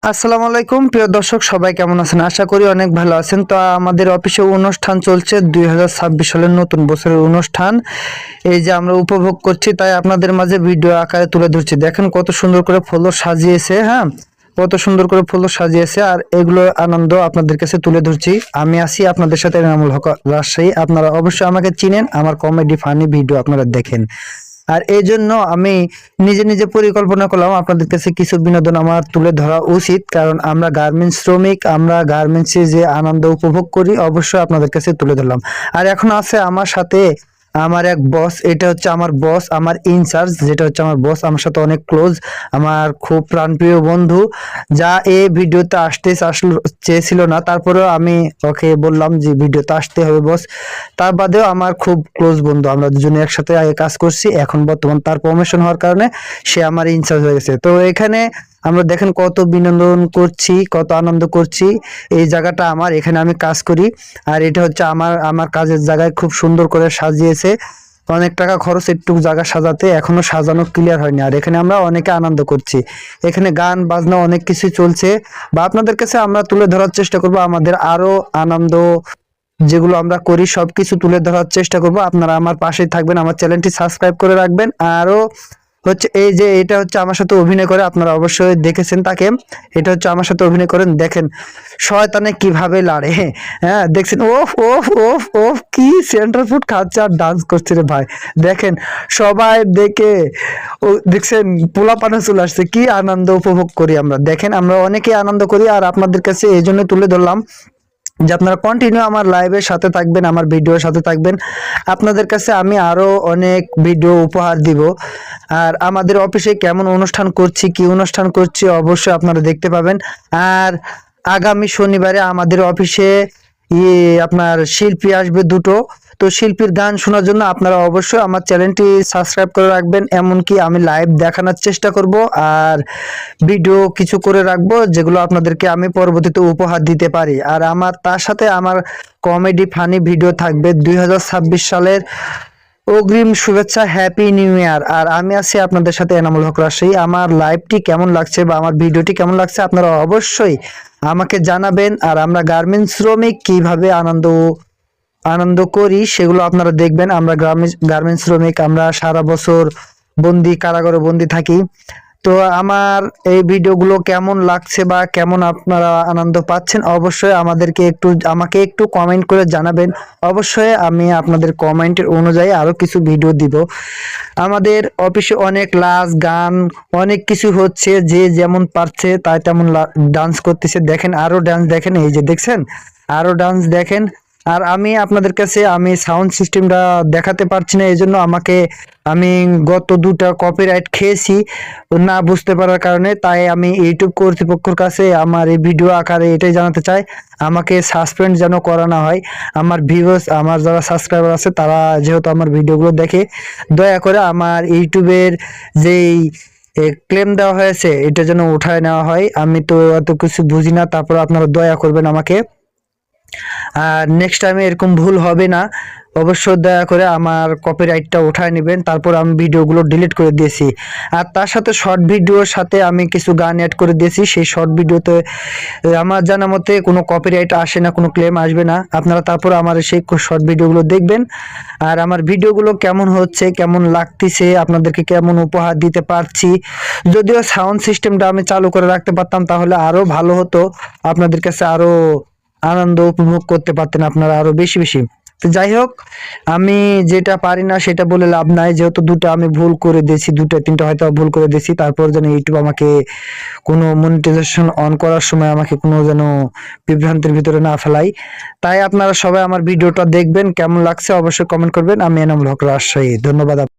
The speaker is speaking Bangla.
আসসালামু আলাইকুম প্রিয় দর্শক, সবাই কেমন আছেন? আশা করি অনেক ভালো আছেন। তো আমাদের অফিসে অনুষ্ঠান চলছে 2026 সালের নতুন বছরের অনুষ্ঠান। এই যে আমরা উপভোগ করছি, তাই আপনাদের মাঝে ভিডিও আকারে তুলে ধরছি। দেখেন কত সুন্দর করে ফুল সাজিয়েছে। হ্যাঁ, কত সুন্দর করে ফুল সাজিয়েছে, আর এগুলো আনন্দ আপনাদের কাছে তুলে ধরছি। আমি আছি আপনাদের সাথে, এনামুল হক রাজশাহী। আপনারা অবশ্যই আমাকে চিনেন, আমার কমেডি ফানি ভিডিও আপনারা দেখেন। আর এই জন্য আমি নিজে নিজে পরিকল্পনা করলাম আপনাদের কাছে কিছু বিনোদন আমার তুলে ধরা উচিত, কারণ আমরা গার্মেন্টস শ্রমিক, আমরা গার্মেন্টসে যে আনন্দ উপভোগ করি অবশ্যই আপনাদের কাছে তুলে ধরলাম। আর এখন আছে আমার সাথে আমার এক বস, এটা হচ্ছে আমার বস, আমার ইনচার্জ, যেটা হচ্ছে আমার বস, আমার সাথে অনেক ক্লোজ, আমার খুব প্রাণপ্রিয় বন্ধু, যা এই ভিডিওতে আসলো চেয়েছিল না, তারপরেও আমি ওকে বললাম যে ভিডিওতে আসতে হবে বস। তার বাদেও আমার খুব ক্লোজ বন্ধু, আমরা দুজনে একসাথে আগে কাজ করছি, এখন বর্তমান তার প্রমোশন হওয়ার কারণে সে আমার ইনচার্জ হয়ে গেছে। তো এখানে আমরা দেখেন কত বিনোদন করছি, কত আনন্দ করছি। এই জায়গাটা আমার, এখানে আমি কাজ করি, আর এটা হচ্ছে আমার কাজের জায়গায় খুব সুন্দর করে সাজিয়েছে। অনেক টাকা খরচ একটু জায়গা সাজাতে, এখনো সাজানো ক্লিয়ার হয়নি। আর এখানে আমরা অনেকে আনন্দ করছি, এখানে গান বাজনা অনেক কিছু চলছে, বা আপনাদের কাছে আমরা তুলে ধরার চেষ্টা করব আমাদের আরো আনন্দ যেগুলো আমরা করি সবকিছু তুলে ধরার চেষ্টা করব। আপনারা আমার পাশেই থাকবেন, আমার চ্যানেলটি সাবস্ক্রাইব করে রাখবেন। আরো হচ্ছে এই যে এটা হচ্ছে আমার সাথে অভিনয় করে, আপনারা অবশ্যই দেখেছেন তাকে। এটা হচ্ছে আমার সাথে অভিনয় করেন, দেখেন শয়তানে কিভাবে লাড়ে। হ্যাঁ দেখছেন, ওফ ওফ ওফ ওফ, কি সেন্টার ফুড খাচ্ছে আর ডান্স করছে রে ভাই। দেখেন সবাই দেখে, ও দেখছেন পোলাপানে চলে আসছে, কি আনন্দ উপভোগ করি আমরা। দেখেন আমরা অনেকে আনন্দ করি, আর আপনাদের কাছে এই জন্য তুলে ধরলাম যে আপনারা কন্টিনিউ আমার লাইভের সাথে থাকবেন, আমার ভিডিওর সাথে থাকবেন। আপনাদের কাছে আমি আরো অনেক ভিডিও উপহার দিব। আর আমাদের অফিসে কেমন অনুষ্ঠান করছি, কি অনুষ্ঠান করছি অবশ্যই আপনারা দেখতে পাবেন। আর আগামী শনিবারে আমাদের অফিসে আপনার শিল্পী আসবে দুটো। তো শিল্পীর গান শোনার জন্য আপনারা অবশ্যই আমার চ্যানেলটি সাবস্ক্রাইব করে রাখবেন। এমনকি আমি লাইভ দেখানোর চেষ্টা করব, আর ভিডিও কিছু করে রাখবো যেগুলো আপনাদেরকে আমি পরবর্তীতে উপহার দিতে পারি। আর আমার তার সাথে আমার কমেডি ফানি ভিডিও থাকবে। 2026 সালের অগ্রিম শুভেচ্ছা, হ্যাপি নিউ ইয়ার। আর আমি আছি আপনাদের সাথে এনামুল হক রাজশাহী। আমার লাইভটি কেমন লাগছে বা আমার ভিডিওটি কেমন লাগছে আপনারা অবশ্যই আমাকে জানাবেন। আর আমরা গার্মেন্টস শ্রমিক কিভাবে আনন্দ করি সেগুলো আপনারা দেখবেন। আমরা গার্মেন্টস শ্রমিক, আমরা সারা বছর কারাগারে বন্দি থাকি। তো আমার এই ভিডিওগুলো কেমন লাগছে বা কেমন আপনারা আনন্দ পাচ্ছেন অবশ্যই আমাকে একটু কমেন্ট করে জানাবেন। অবশ্যই আমি আপনাদের কমেন্টের অনুযায়ী আরো কিছু ভিডিও দিব। আমাদের অফিসে অনেক লাস গান অনেক কিছু হচ্ছে, যে যেমন পারছে তাই তেমন ডান্স করতেছে। দেখেন আরো ডান্স দেখেন, এই যে দেখছেন আরো ডান্স দেখেন। আর আমি আপনাদের কাছে আমি সাউন্ড সিস্টেমটা দেখাতে পারছি না, এই জন্য আমি গত দুটা কপিরাইট খেয়েছি না বুঝতে পারার কারণে। তাই আমি ইউটিউব কর্তৃপক্ষের কাছে আমার এই ভিডিও আকারে এটাই জানাতে চাই, আমাকে সাসপেন্ড যেন করা না হয়। আমার ভিউয়ার্স, আমার যারা সাবস্ক্রাইবার আছে তারা যেহেতু আমার ভিডিওগুলো দেখে, দয়া করে আমার ইউটিউবের যেই ক্লেম দেওয়া হয়েছে এটা যেন উঠায় নেওয়া হয়। আমি তো এত কিছু বুঝি না, তারপর আপনারা দয়া করবেন আমাকে। আর নেক্সট টাইমে এরকম ভুল হবে না, অবশ্যই দয়া করে আমার কপিরাইটটা উঠায় নেবেন। তারপর আমি ভিডিওগুলো ডিলিট করে দিয়েছি, আর তার সাথে শর্ট ভিডিওর সাথে আমি কিছু গান অ্যাড করে দিয়েছি। সেই শর্ট ভিডিওতে আমার জানা মতে কোনো কপিরাইট আসে না, কোনো ক্লেম আসবে না। আপনারা তারপর আমার সেই শর্ট ভিডিওগুলো দেখবেন। আর আমার ভিডিওগুলো কেমন হচ্ছে, কেমন লাগতেছে, আপনাদেরকে কেমন উপহার দিতে পারছি। যদিও সাউন্ড সিস্টেমটা আমি চালু করে রাখতে পারতাম তাহলে আরো ভালো হতো, আপনাদের কাছে আরো আনন্দ উপভোগ করতে পারতেন আপনারা আরো বেশি বেশি। তো যাই হোক, আমি যেটা পারি না সেটা বলে লাভ নাই, যেহেতু দুটো আমি ভুল করে দিয়েছি, দুটো তিনটা হয়তো ভুল করে দিয়েছি। তারপর যেন ইউটিউব আমাকে কোনো মনিটাইজেশন অন করার সময় আমাকে কোনো যেন বিভ্রান্তির ভিতরে না ফেলাই। তাই আপনারা সবাই আমার ভিডিওটা দেখবেন, কেমন লাগছে অবশ্যই কমেন্ট করবেন। আমি এনামুল হক রাজশাহী, ধন্যবাদ।